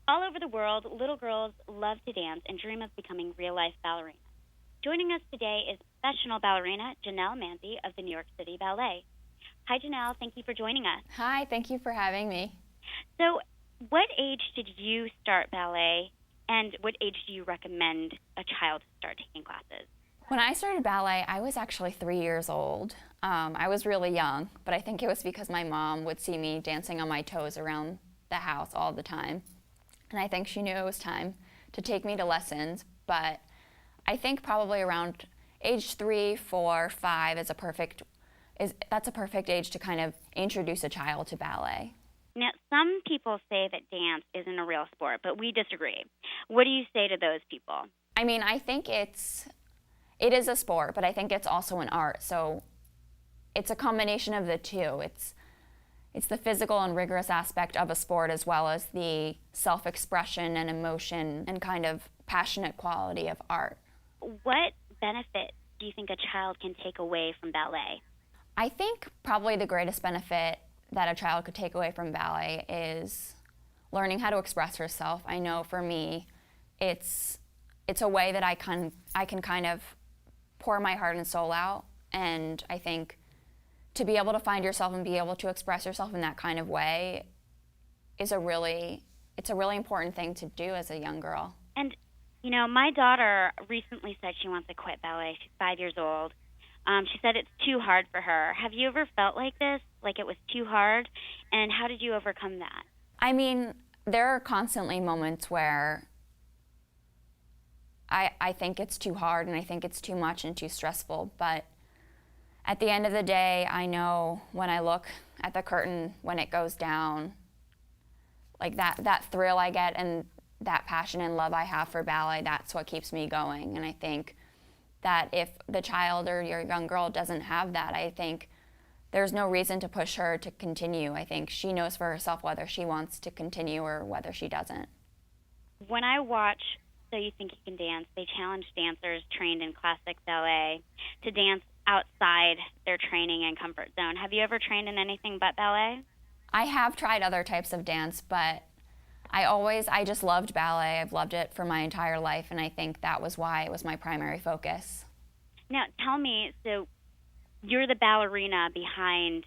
All over the world, little girls love to dance and dream of becoming real-life ballerinas. Joining us today is professional ballerina Jenelle Manzi of the New York City Ballet. Hi, Jenelle. Thank you for joining us. Hi, thank you for having me. So, what age did you start ballet, and what age do you recommend a child to start taking classes? When I started ballet, I was actually 3 years old. I was really young, but I think it was because my mom would see me dancing on my toes around the house all the time. And I think she knew it was time to take me to lessons, but I think probably around age 3, 4, 5 that's a perfect age to kind of introduce a child to ballet. Now, some people say that dance isn't a real sport, but we disagree. What do you say to those people? I mean, I think it is a sport, but I think it's also an art. So it's a combination of the two. It's the physical and rigorous aspect of a sport as well as the self-expression and emotion and kind of passionate quality of art. What benefit do you think a child can take away from ballet? I think probably the greatest benefit that a child could take away from ballet is learning how to express herself. I know for me, it's a way that I can kind of pour my heart and soul out, and I think to be able to find yourself and be able to express yourself in that kind of way it's a really important thing to do as a young girl. And, you know, my daughter recently said she wants to quit ballet. She's 5 years old. She said it's too hard for her. Have you ever felt like this, like it was too hard? And how did you overcome that? I mean, there are constantly moments where I think it's too hard and I think it's too much and too stressful, but at the end of the day, I know when I look at the curtain when it goes down, like that thrill I get and that passion and love I have for ballet, that's what keeps me going. And I think that if the child or your young girl doesn't have that, I think there's no reason to push her to continue. I think she knows for herself whether she wants to continue or whether she doesn't. When I watch So You Think You Can Dance, they challenge dancers trained in classic ballet to dance outside their training and comfort zone. Have you ever trained in anything but ballet? I have tried other types of dance, but I just loved ballet. I've loved it for my entire life, and I think that was why it was my primary focus. Now, tell me, so you're the ballerina behind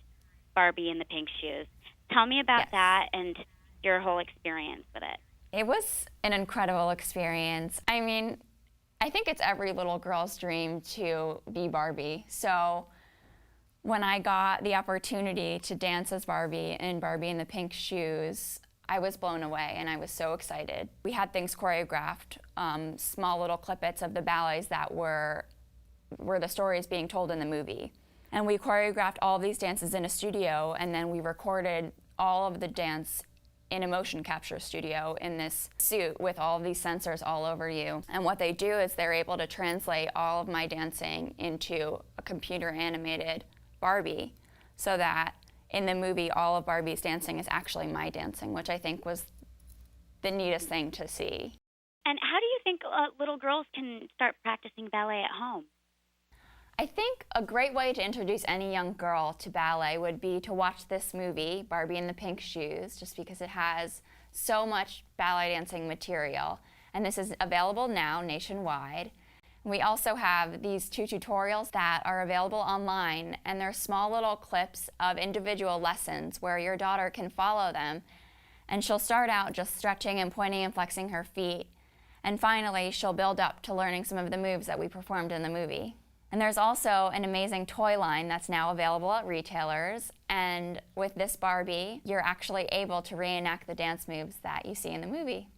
Barbie in the pink shoes. Tell me about Yes. that and your whole experience with it. It was an incredible experience. I mean, I think it's every little girl's dream to be Barbie. So when I got the opportunity to dance as Barbie in Barbie in the Pink Shoes, I was blown away and I was so excited. We had things choreographed, small little clippets of the ballets that were the stories being told in the movie. And we choreographed all of these dances in a studio, and then we recorded all of the dance in a motion capture studio in this suit with all of these sensors all over you. And what they do is they're able to translate all of my dancing into a computer animated Barbie, so that in the movie all of Barbie's dancing is actually my dancing, which I think was the neatest thing to see. And how do you think little girls can start practicing ballet at home? I think a great way to introduce any young girl to ballet would be to watch this movie, Barbie in the Pink Shoes, just because it has so much ballet dancing material. And this is available now nationwide. We also have these 2 tutorials that are available online, and they're small little clips of individual lessons where your daughter can follow them. And she'll start out just stretching and pointing and flexing her feet. And finally, she'll build up to learning some of the moves that we performed in the movie. And there's also an amazing toy line that's now available at retailers. And with this Barbie, you're actually able to reenact the dance moves that you see in the movie.